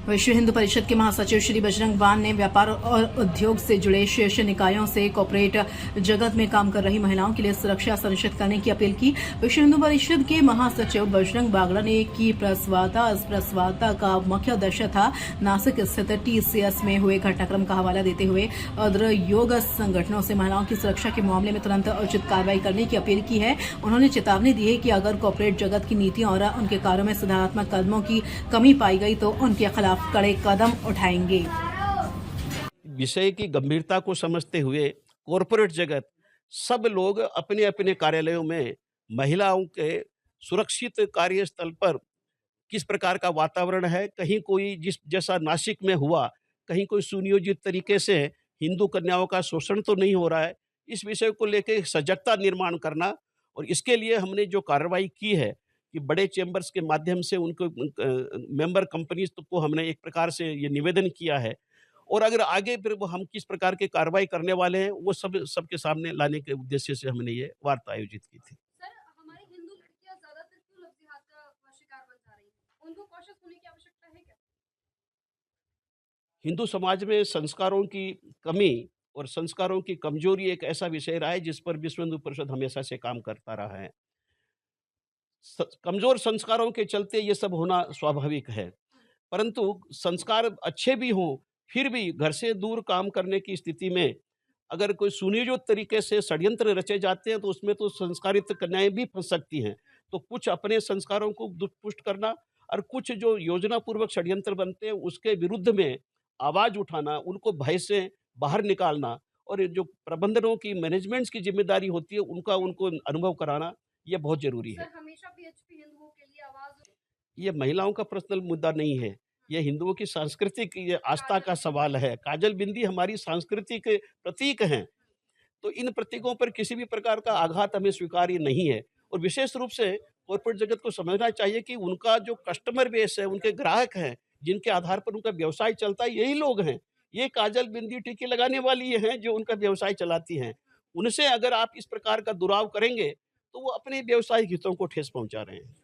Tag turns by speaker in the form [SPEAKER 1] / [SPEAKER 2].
[SPEAKER 1] विश्व हिंदू परिषद के महासचिव श्री बजरंग बान ने व्यापार और उद्योग से जुड़े शीर्ष निकायों से कॉर्पोरेट जगत में काम कर रही महिलाओं के लिए सुरक्षा सुनिश्चित करने की अपील की। विश्व हिंदू परिषद के महासचिव बजरंग बागड़ा ने की प्रेस वार्ता का मुख्य उद्देश्य था नासिक स्थित TCS में हुए घटनाक्रम का हवाला देते हुए उग्र योग संगठनों से महिलाओं की सुरक्षा के मामले में तुरंत उचित कार्रवाई करने की अपील की है। उन्होंने चेतावनी दी है कि अगर कॉर्पोरेट जगत की नीतियों और उनके कार्यों में सुधारात्मक कदमों की कमी पाई गई तो उनके खिलाफ कड़े कदम उठाएंगे।
[SPEAKER 2] विषय की गंभीरता को समझते हुए कॉरपोरेट जगत सब लोग अपने अपने कार्यालयों में महिलाओं के सुरक्षित कार्यस्थल पर किस प्रकार का वातावरण है, कहीं कोई जैसा नासिक में हुआ, कहीं कोई सुनियोजित तरीके से हिंदू कन्याओं का शोषण तो नहीं हो रहा है, इस विषय को लेकर सजगता निर्माण करना। और इसके लिए हमने जो कार्रवाई की है कि बड़े चैम्बर्स के माध्यम से उनको मेंबर कंपनीज को हमने एक प्रकार से ये निवेदन किया है, और अगर आगे फिर वो हम किस प्रकार की कार्रवाई करने वाले हैं वो सबके सामने लाने के उद्देश्य से हमने ये वार्ता आयोजित की थी।
[SPEAKER 3] सर, हमारी हिंदू लड़कियां ज्यादातर क्यों लफ्ज़ियात का शिकार बन जा रही हैं? उनको कॉशियस होने की आवश्यकता है क्या?
[SPEAKER 2] हिंदू समाज में संस्कारों की कमी और संस्कारों की कमजोरी एक ऐसा विषय रहा है जिस पर विश्व हिंदू परिषद हमेशा से काम करता रहा है। कमजोर संस्कारों के चलते ये सब होना स्वाभाविक है, परंतु संस्कार अच्छे भी हों फिर भी घर से दूर काम करने की स्थिति में अगर कोई सुनियोजित तरीके से षड्यंत्र रचे जाते हैं तो उसमें तो संस्कारित कन्याएं भी फंस सकती हैं। तो कुछ अपने संस्कारों को पुष्ट करना और कुछ जो योजना पूर्वक षड्यंत्र बनते हैं उसके विरुद्ध में आवाज उठाना, उनको भय से बाहर निकालना, और ये जो प्रबंधनों की मैनेजमेंट्स की जिम्मेदारी होती है उनका उनको अनुभव कराना, ये बहुत जरूरी है।
[SPEAKER 3] सर, हमेशा PHP हिंदुओं के लिए आवाज
[SPEAKER 2] ये महिलाओं का पर्सनल मुद्दा नहीं है, ये हिंदुओं की सांस्कृतिक ये आस्था का सवाल है। काजल बिंदी हमारी सांस्कृतिक प्रतीक हैं, तो इन प्रतीकों पर किसी भी प्रकार का आघात हमें स्वीकार्य नहीं है। और विशेष रूप से कॉर्पोरेट जगत को समझना चाहिए कि उनका जो कस्टमर बेस है, उनके ग्राहक हैं, जिनके आधार पर उनका व्यवसाय चलता है, यही लोग हैं। ये काजल बिंदी टीके लगाने वाली ये हैं जो उनका व्यवसाय चलाती हैं। उनसे अगर आप इस प्रकार का दुराव करेंगे तो वो अपने व्यावसायिक हितों को ठेस पहुंचा रहे हैं।